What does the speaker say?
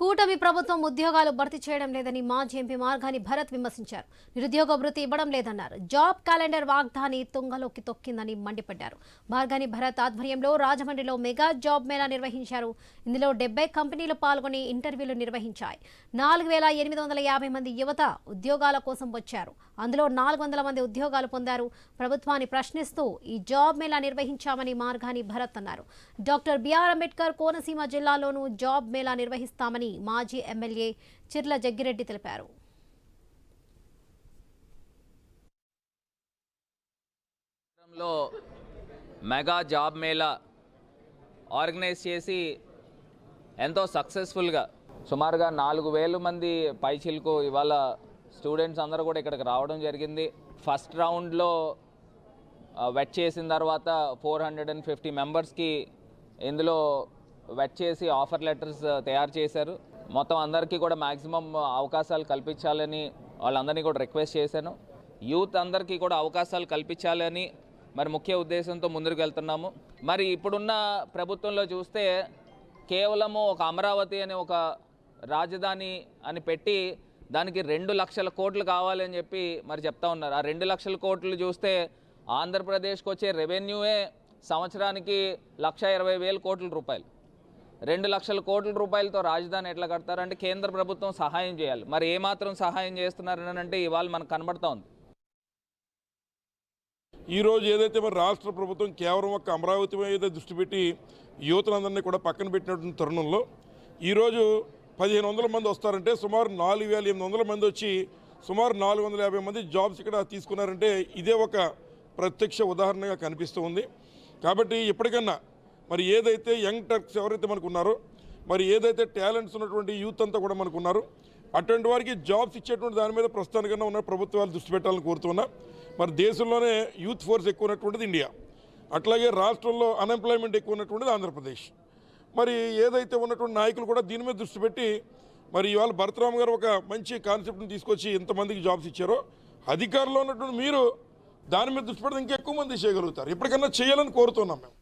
కూటమి ప్రభుత్వం ఉద్యోగాలు భర్తీ చేయడం లేదని మాజీ ఎంపీ మార్గాని భరత్ విమర్శించారు. నిరుద్యోగ భృతి ఇవ్వడం లేదన్నారు. జాబ్ క్యాలెండర్ వాగ్దాని తుంగలోకి తొక్కిందని మండిపడ్డారు. మార్గాని భరత్ ఆధ్వర్యంలో రాజమండ్రిలో మెగా జాబ్ మేళా నిర్వహించారు. ఇందులో 70 కంపెనీలు పాల్గొని ఇంటర్వ్యూలు నిర్వహించాయి. 4850 మంది యువత ఉద్యోగాల కోసం వచ్చారు. అందులో 400 మంది ఉద్యోగాలు పొందారు. ప్రభుత్వాన్ని ప్రశ్నిస్తూ ఈ జాబ్ మేళా నిర్వహించామని మార్గాని భరత్ అన్నారు. డాక్టర్ బిఆర్ అంబేద్కర్ కోనసీమ జిల్లాలోనూ జాబ్ మేళా నిర్వహిస్తామని మాజీ ఎమ్మెల్యే చిర్ల జగ్గిరెడ్డి తెలిపారు. మెగా జాబ్ మేళా ఆర్గనైజ్ చేసి ఎంతో సక్సెస్ఫుల్గా సుమారుగా 4000 మంది పైచిలకు ఇవాళ స్టూడెంట్స్ అందరూ కూడా ఇక్కడికి రావడం జరిగింది. ఫస్ట్ రౌండ్లో వెట్ చేసిన తర్వాత 450 మెంబర్స్కి ఇందులో వెట్ చేసి ఆఫర్ లెటర్స్ తయారు చేశారు. మొత్తం అందరికీ కూడా మ్యాక్సిమం అవకాశాలు కల్పించాలని వాళ్ళందరినీ కూడా రిక్వెస్ట్ చేశాను. యూత్ అందరికీ కూడా అవకాశాలు కల్పించాలని మరి ముఖ్య ఉద్దేశంతో ముందుకు వెళ్తున్నాము. మరి ఇప్పుడున్న ప్రభుత్వంలో చూస్తే కేవలము ఒక అమరావతి అనే ఒక రాజధాని అని పెట్టి దానికి 2 లక్షల కోట్లు కావాలని చెప్పి మరి చెప్తా ఉన్నారు. ఆ 2 లక్షల కోట్లు చూస్తే ఆంధ్రప్రదేశ్కి వచ్చే రెవెన్యూయే సంవత్సరానికి 1,20,000 కోట్ల రూపాయలు. 2 లక్షల కోట్ల రూపాయలతో రాజధాని ఎట్లా కడతారంటే కేంద్ర ప్రభుత్వం సహాయం చేయాలి. మరి ఏమాత్రం సహాయం చేస్తున్నారని అంటే ఇవాళ మనకు కనబడతా ఉంది. ఈరోజు ఏదైతే మరి రాష్ట్ర ప్రభుత్వం కేవలం ఒక అమరావతి మీద దృష్టి పెట్టి యువతలందరినీ కూడా పక్కన పెట్టినటువంటి తరుణంలో ఈరోజు 1500 మంది వస్తారంటే సుమారు 4800 మంది వచ్చి సుమారు 450 మంది జాబ్స్ ఇక్కడ తీసుకున్నారంటే ఇదే ఒక ప్రత్యక్ష ఉదాహరణగా కనిపిస్తూ ఉంది. కాబట్టి ఇప్పటికన్నా మరి ఏదైతే యంగ్ టర్క్స్ ఎవరైతే మనకు ఉన్నారో మరి ఏదైతే టాలెంట్స్ ఉన్నటువంటి యూత్ అంతా కూడా మనకు ఉన్నారు అటువంటి వారికి జాబ్స్ ఇచ్చేటువంటి దాని మీద ప్రస్తుతానికన్నా ఉన్న ప్రభుత్వాలు దృష్టి పెట్టాలని కోరుతున్నా. మరి దేశంలోనే యూత్ ఫోర్స్ ఎక్కువ ఉన్నటువంటిది ఇండియా, అట్లాగే రాష్ట్రంలో అన్ఎంప్లాయ్మెంట్ ఎక్కువ ఉన్నటువంటిది ఆంధ్రప్రదేశ్. మరి ఏదైతే ఉన్నటువంటి నాయకులు కూడా దీని మీద దృష్టి పెట్టి మరి ఇవాళ భరతరామ్ గారు ఒక మంచి కాన్సెప్ట్ని తీసుకొచ్చి ఎంతమందికి జాబ్స్ ఇచ్చారో అధికారంలో ఉన్నటువంటి మీరు దాని మీద దృష్టి పెడితే ఇంకా ఎక్కువ మంది చేయగలుగుతారు. ఎప్పటికన్నా చేయాలని కోరుతున్నాం మేము.